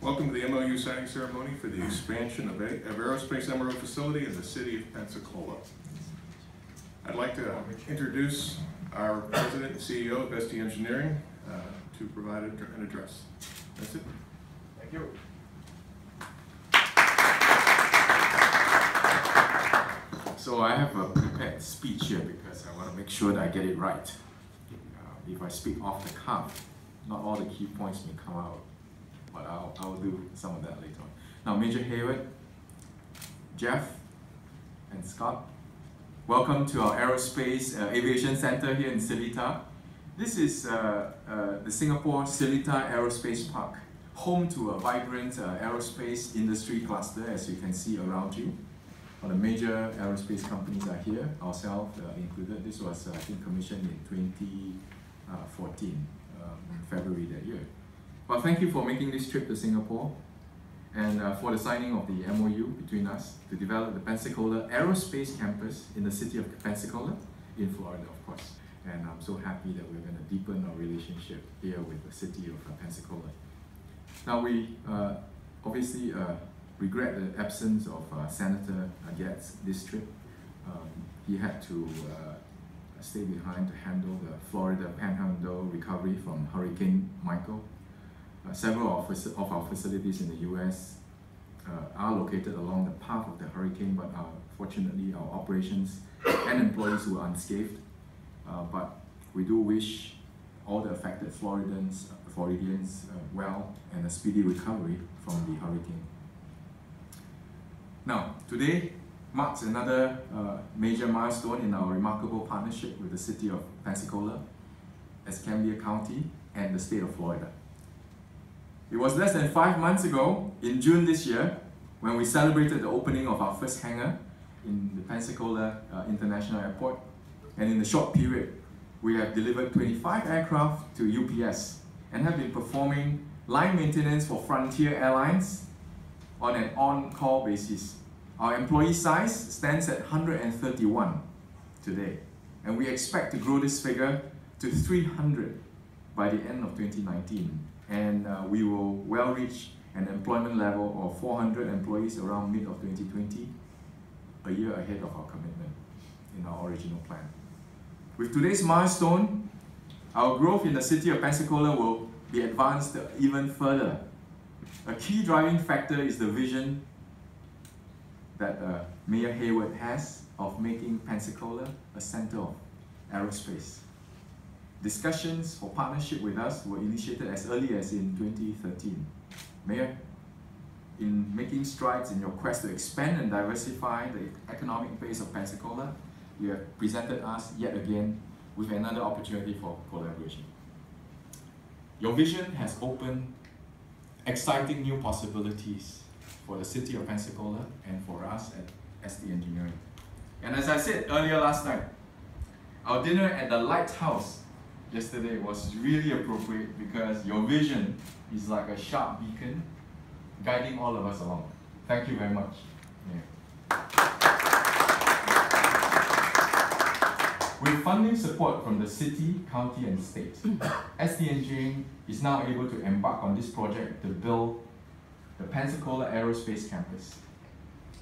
Welcome to the MOU signing ceremony for the expansion of aerospace MRO facility in the City of Pensacola. I'd like to introduce our President and CEO of VT Engineering to provide an address. That's it. Thank you. So I have a prepared speech here because I want to make sure that I get it right. If I speak off the cuff, not all the key points may come out, but I'll do some of that later on. Now, Major Hayward, Jeff, and Scott, welcome to our Aerospace Aviation Center here in Seletar. This is the Singapore Seletar Aerospace Park, home to a vibrant aerospace industry cluster, as you can see around you. All the major aerospace companies are here, ourselves included. This was, I think, commissioned in 2014, in February that year. Well, thank you for making this trip to Singapore and for the signing of the MOU between us to develop the Pensacola Aerospace Campus in the city of Pensacola in Florida, of course. And I'm so happy that we're going to deepen our relationship here with the city of Pensacola. Now, we obviously regret the absence of Senator Getz this trip. He had to stay behind to handle the Florida Panhandle recovery from Hurricane Michael. Several of our facilities in the US are located along the path of the hurricane, but fortunately our operations and employees were unscathed. But we do wish all the affected Floridians well and a speedy recovery from the hurricane. Now, today marks another major milestone in our remarkable partnership with the City of Pensacola, Escambia County, and the state of Florida. It was less than 5 months ago, in June this year, when we celebrated the opening of our first hangar in the Pensacola International Airport. And in a short period, we have delivered 25 aircraft to UPS and have been performing line maintenance for Frontier Airlines on an on-call basis. Our employee size stands at 131 today, and we expect to grow this figure to 300 by the end of 2019. And we will well reach an employment level of 400 employees around mid of 2020, a year ahead of our commitment in our original plan. With today's milestone, our growth in the city of Pensacola will be advanced even further. A key driving factor is the vision that Mayor Hayward has of making Pensacola a center of aerospace. Discussions for partnership with us were initiated as early as in 2013. Mayor, in making strides in your quest to expand and diversify the economic base of Pensacola, you have presented us yet again with another opportunity for collaboration. Your vision has opened exciting new possibilities for the city of Pensacola and for us at VT Engineering. And as I said earlier last night, our dinner at the Lighthouse yesterday was really appropriate because your vision is like a sharp beacon guiding all of us along. Thank you very much. Yeah. With funding support from the city, county, and state, VT Engineering is now able to embark on this project to build the Pensacola Aerospace Campus.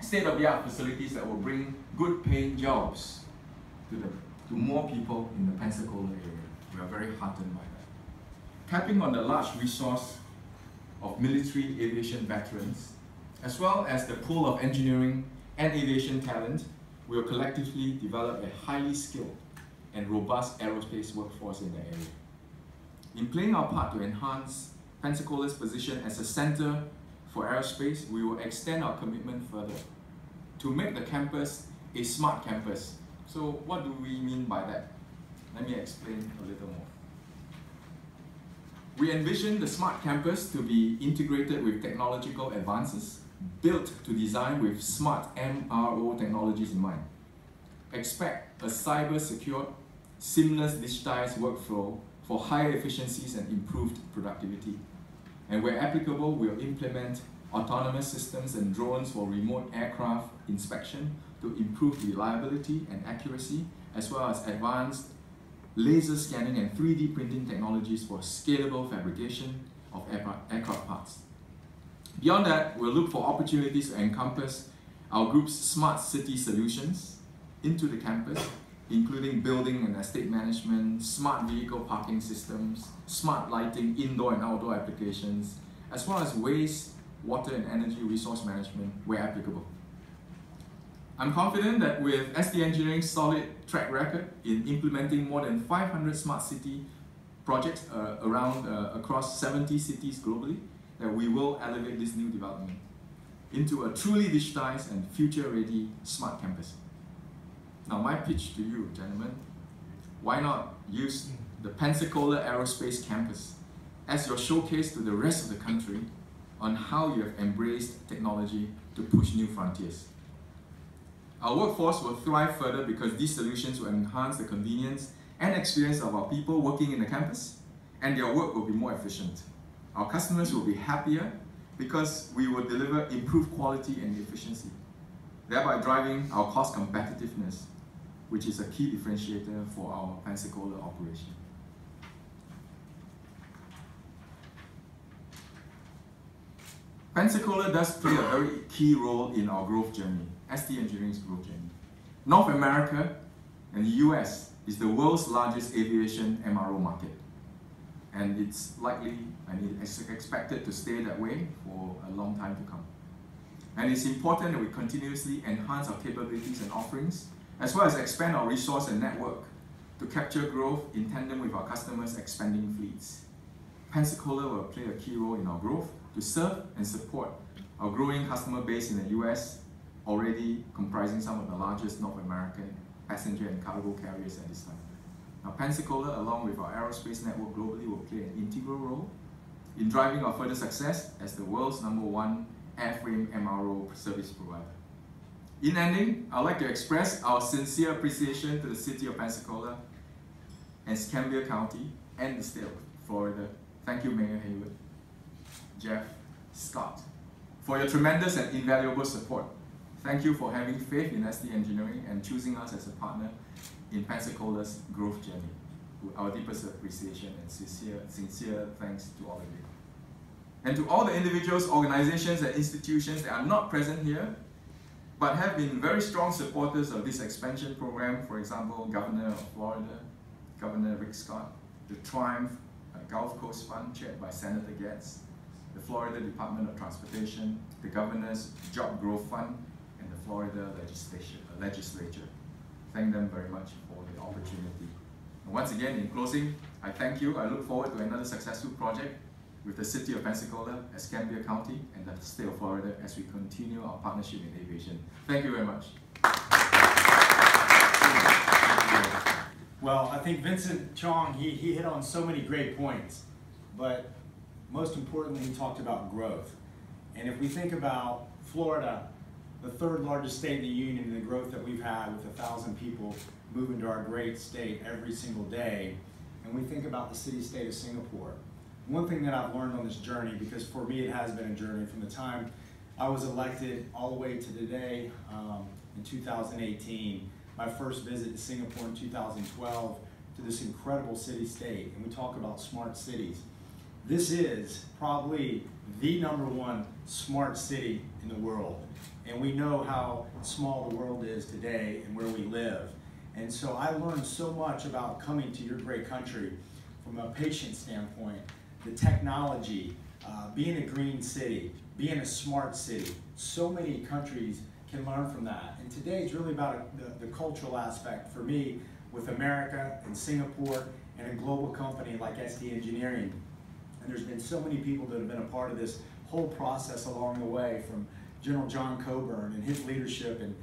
State-of-the-art facilities that will bring good paying jobs to more people in the Pensacola area. We are very heartened by that. Tapping on the large resource of military aviation veterans, as well as the pool of engineering and aviation talent, we will collectively develop a highly skilled and robust aerospace workforce in the area. In playing our part to enhance Pensacola's position as a center for aerospace, we will extend our commitment further to make the campus a smart campus. So what do we mean by that? Let me explain a little more. We envision the smart campus to be integrated with technological advances, built to design with smart MRO technologies in mind. Expect a cyber-secure, seamless digitized workflow for higher efficiencies and improved productivity. And where applicable, we'll implement autonomous systems and drones for remote aircraft inspection to improve reliability and accuracy, as well as advanced laser scanning and 3D printing technologies for scalable fabrication of aircraft parts. Beyond that, we'll look for opportunities to encompass our group's smart city solutions into the campus, including building and estate management, smart vehicle parking systems, smart lighting, indoor and outdoor applications, as well as waste, water and energy resource management where applicable. I'm confident that with ST Engineering's solid track record in implementing more than 500 smart city projects across 70 cities globally, that we will elevate this new development into a truly digitized and future-ready smart campus. Now, my pitch to you, gentlemen, why not use the Pensacola Aerospace Campus as your showcase to the rest of the country on how you have embraced technology to push new frontiers. Our workforce will thrive further because these solutions will enhance the convenience and experience of our people working in the campus, and their work will be more efficient. Our customers will be happier because we will deliver improved quality and efficiency, thereby driving our cost competitiveness, which is a key differentiator for our Pensacola operation. Pensacola does play a very key role in our growth journey, ST Engineering's growth journey. North America and the US is the world's largest aviation MRO market. And it's likely and it's expected to stay that way for a long time to come. And it's important that we continuously enhance our capabilities and offerings, as well as expand our resource and network to capture growth in tandem with our customers' expanding fleets. Pensacola will play a key role in our growth to serve and support our growing customer base in the US, already comprising some of the largest North American passenger and cargo carriers at this time. Now, Pensacola, along with our aerospace network globally, will play an integral role in driving our further success as the world's #1 airframe MRO service provider. In ending, I'd like to express our sincere appreciation to the City of Pensacola and Escambia County and the state of Florida. Thank you, Mayor Hayward, Jeff, Scott, for your tremendous and invaluable support. Thank you for having faith in ST Engineering and choosing us as a partner in Pensacola's growth journey. Our deepest appreciation and sincere thanks to all of you. And to all the individuals, organizations, and institutions that are not present here, but have been very strong supporters of this expansion program, for example, Governor of Florida, Governor Rick Scott, the Triumph Gulf Coast Fund, chaired by Senator Getz, the Florida Department of Transportation, the Governor's Job Growth Fund, and the Florida Legislature. Thank them very much for the opportunity. And once again, in closing, I thank you. I look forward to another successful project with the City of Pensacola, Escambia County, and the state of Florida as we continue our partnership in aviation. Thank you very much. Well, I think Vincent Chong, he hit on so many great points, but most importantly, he talked about growth. And if we think about Florida, the third largest state in the union, and the growth that we've had with 1,000 people moving to our great state every single day, and we think about the city-state of Singapore, one thing that I've learned on this journey, because for me it has been a journey from the time I was elected all the way to today in 2018, my first visit to Singapore in 2012, to this incredible city-state, and we talk about smart cities. This is probably the #1 smart city in the world, and we know how small the world is today and where we live. And so I learned so much about coming to your great country from a patient standpoint, the technology, being a green city, being a smart city. So many countries can learn from that. And today it's really about the cultural aspect for me with America and Singapore and a global company like ST Engineering. And there's been so many people that have been a part of this whole process along the way, from General John Coburn and his leadership and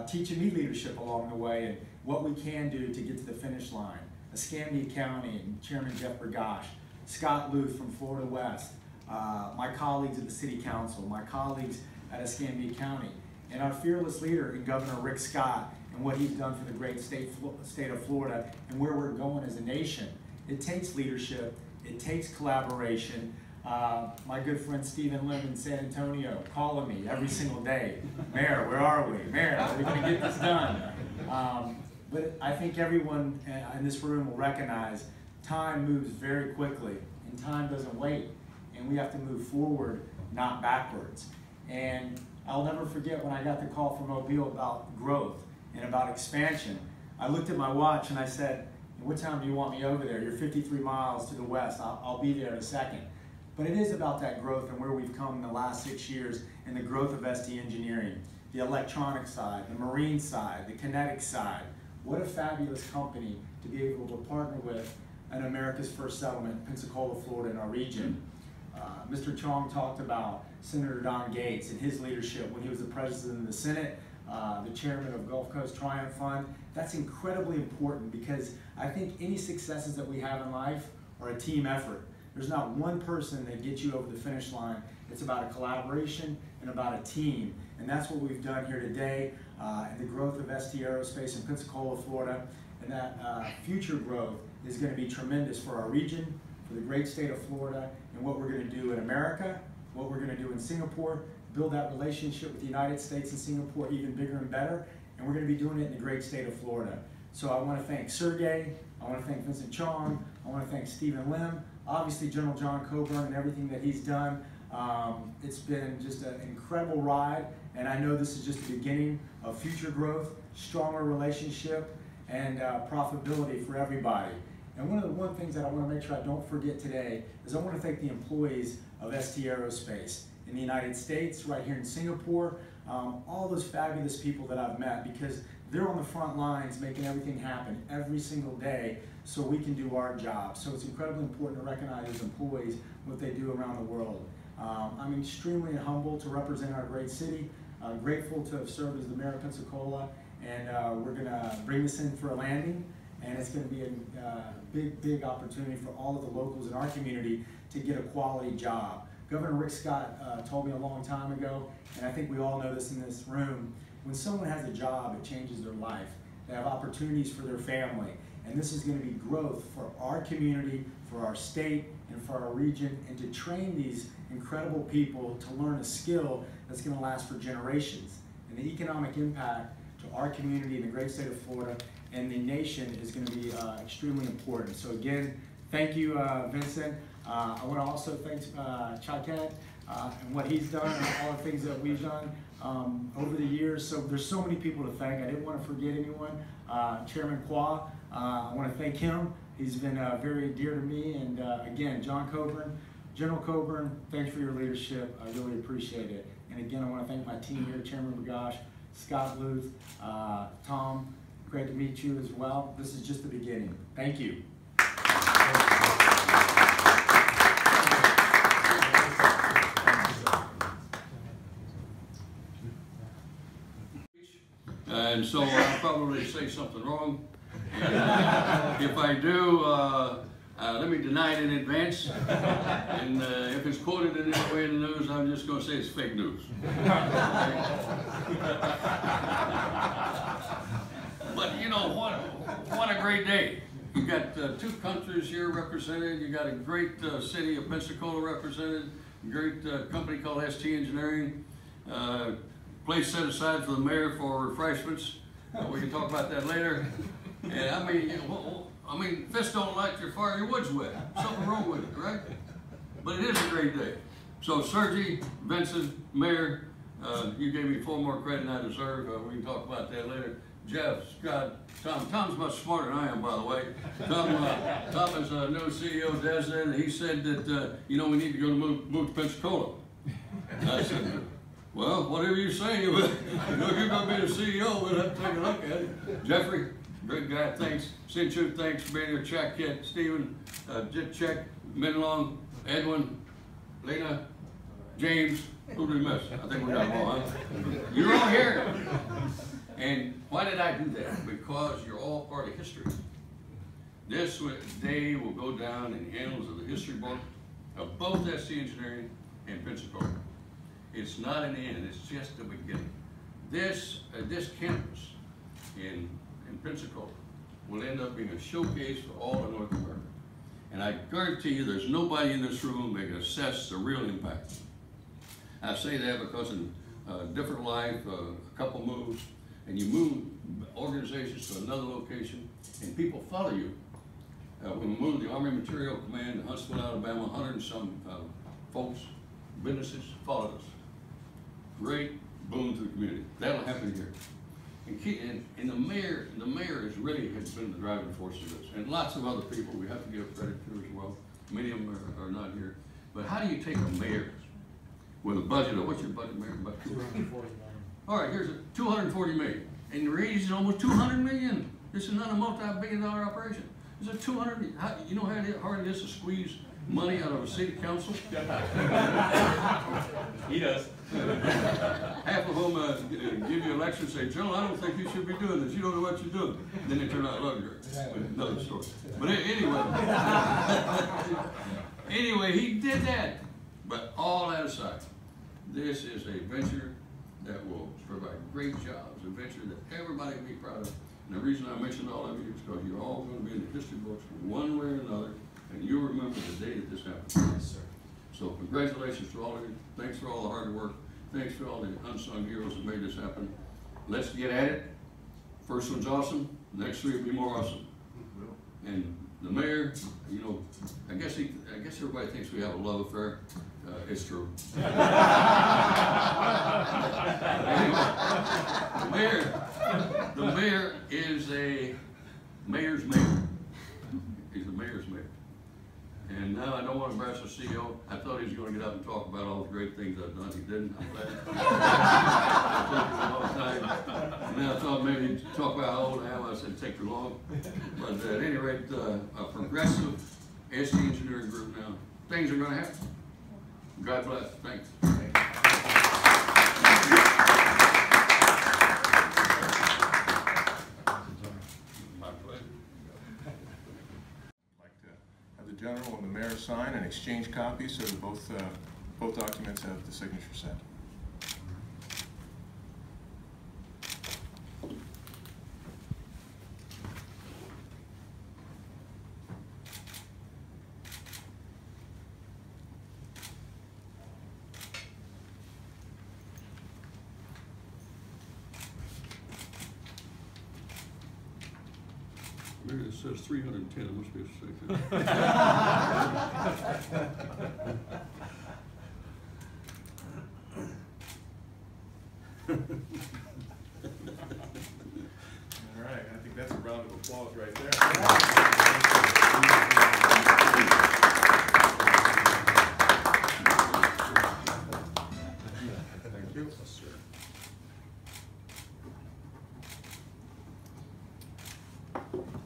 teaching me leadership along the way and what we can do to get to the finish line. Escambia County and Chairman Jeff Bergosh, Scott Luth from Florida West, my colleagues at the City Council, my colleagues at Escambia County, and our fearless leader in Governor Rick Scott and what he's done for the great state of Florida and where we're going as a nation. It takes leadership, it takes collaboration. My good friend Stephen Lim in San Antonio calling me every single day, Mayor, where are we? Mayor, are we going to get this done? But I think everyone in this room will recognize time moves very quickly, and time doesn't wait, and we have to move forward not backwards. And I'll never forget when I got the call from Mobile about growth and about expansion. I looked at my watch and I said, what time do you want me over there? You're 53 miles to the west. I'll be there in a second. But it is about that growth and where we've come in the last 6 years and the growth of ST Engineering, the electronic side, the marine side, the kinetic side. What a fabulous company to be able to partner with an America's First Settlement, Pensacola, Florida, in our region. Mr. Chong talked about Senator Don Gates and his leadership when he was the president of the Senate, the chairman of Gulf Coast Triumph Fund. That's incredibly important because I think any successes that we have in life are a team effort. There's not one person that gets you over the finish line. It's about a collaboration and about a team. And that's what we've done here today, and the growth of ST Aerospace in Pensacola, Florida. And that future growth is going to be tremendous for our region, for the great state of Florida, and what we're going to do in America, what we're going to do in Singapore, build that relationship with the United States and Singapore even bigger and better, and we're going to be doing it in the great state of Florida. So I want to thank Sergey, I want to thank Vincent Chong, I want to thank Stephen Lim, obviously General John Coburn and everything that he's done. It's been just an incredible ride, and I know this is just the beginning of future growth, stronger relationship, and profitability for everybody. And one of the things that I want to make sure I don't forget today is I want to thank the employees of ST Aerospace in the United States, right here in Singapore, all those fabulous people that I've met, because they're on the front lines making everything happen every single day so we can do our job. So it's incredibly important to recognize those employees, what they do around the world. I'm extremely humbled to represent our great city, grateful to have served as the mayor of Pensacola, and we're going to bring this in for a landing, and it's going to be a big opportunity for all of the locals in our community to get a quality job. Governor Rick Scott told me a long time ago, and I think we all know this in this room, when someone has a job, it changes their life. They have opportunities for their family, and this is going to be growth for our community, for our state, and for our region, and to train these incredible people to learn a skill that's going to last for generations. And the economic impact to our community in the great state of Florida and the nation is going to be extremely important. So again, thank you, Vincent. I want to also thank Chaket and what he's done and all the things that we've done over the years. So there's so many people to thank. I didn't want to forget anyone. Chairman Kwa, I want to thank him. He's been very dear to me. And again, John Coburn, General Coburn, thanks for your leadership. I really appreciate it. And again, I want to thank my team here, Chairman Bergosh, Scott Luth, Tom, great to meet you as well. This is just the beginning. Thank you. And so I'll probably say something wrong. And, if I do, let me deny it in advance. And if it's quoted in any way in the news, I'm just going to say it's fake news. But you know, what a great day. You got two countries here represented. You got a great city of Pensacola represented. A great company called ST Engineering. Place set aside for the mayor for refreshments. We can talk about that later. And I mean, fists don't light your fire, your wood's wet. Something wrong with it, right? But it is a great day. So Sergey, Vincent, Mayor, you gave me 4 more credit than I deserve. We can talk about that later. Jeff, Scott, Tom. Tom's much smarter than I am, by the way. Tom is a new CEO designate, and he said that, you know, we need to go to move to Pensacola. And I said, well, whatever you say, you know, you're going to be the CEO, we'll have to take a look at it. Jeffrey, great guy, thanks. Sinchu, thanks for being here. Chuck, Kit, Stephen, Check, Minlong, Edwin, Lena, James. Who did we miss? I think we got them all, huh? You're all here. And why did I do that? Because you're all part of history. This day will go down in the annals of the history book of both ST Engineering and Pensacola. It's not an end, it's just the beginning. This campus in Pensacola will end up being a showcase for all of North America. And I guarantee you there's nobody in this room that can assess the real impact. I say that because in different life, a couple moves, and you move organizations to another location, and people follow you. When we moved the Army Material Command to Huntsville, Alabama, 100 and some folks, businesses followed us. Great boom to the community. That'll happen here. And the mayor has really been the driving force of this, and lots of other people we have to give credit to as well. Many of them are not here. But how do you take a mayor with a budget of, what's your budget, Mayor? About 240 million. All right, here's a 240 million, and the raise is almost 200 million. This is not a multi-billion-dollar operation. It's a 200. You know how hard it is to squeeze money out of a city council? He does. Half of them give you a lecture and say, Joe, I don't think you should be doing this. You don't know what you're doing. Then they turn out longer. Another story. But anyway, anyway, he did that. But all that aside, this is a venture that will provide great jobs, a venture that everybody can be proud of. And the reason I mentioned all of you is because you're all going to be in the history books one way or another, and you'll remember the day that this happened. Yes, sir. So congratulations to all of you. Thanks for all the hard work. Thanks for all the unsung heroes that made this happen. Let's get at it. First one's awesome. The next three will be more awesome. And the mayor, you know, I guess everybody thinks we have a love affair. It's true. The mayor is a mayor's mayor. He's a mayor's mayor. And now I don't want to embarrass the CEO. I thought he was going to get up and talk about all the great things I've done. He didn't. I'm glad. It took him a long time. And then I thought maybe he'd talk about how old I am. I said, take too long. But at any rate, a progressive ST engineering group now. Things are going to happen. God bless. Thanks. My pleasure. I'd like to have the general and the mayor sign and exchange copies so that both documents have the signature set. Maybe it says 310, it must be a second. All right, I think that's a round of applause right there. Thank you.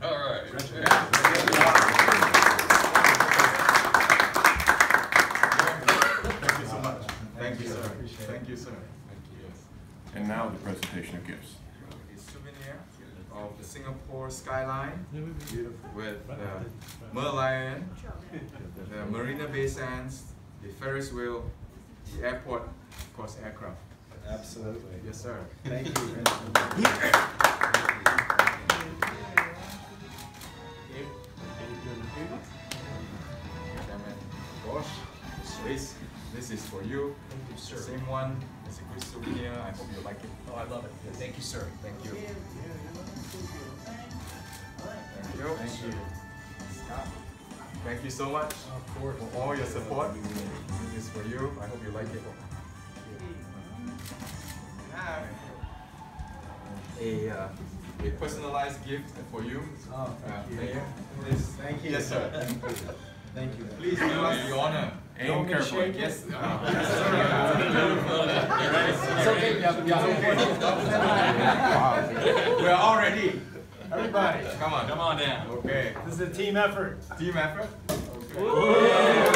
All right. Thank you so much. Thank you, sir. Thank you, sir. And now the presentation of gifts. A souvenir of the Singapore skyline with the Merlion, the Marina Bay Sands, the Ferris wheel, the airport, of course, aircraft. Absolutely. Yes, sir. Thank you. Bergosh, this is for you. Thank you, sir. Same one. It's a good souvenir. I hope you like it. Oh, I love it. Thank you, sir. Thank you. Thank you. Thank you. Thank you so much for all your support. This is for you. I hope you like it. A personalized gift for you. Oh, thank you. Mayor. Thank you. Yes, sir. Thank you. Please do us the honor. Aim carefully. Yes. It's okay. We're all ready. Everybody, Come on. Come on down. Okay. this is a team effort. Team effort. Okay.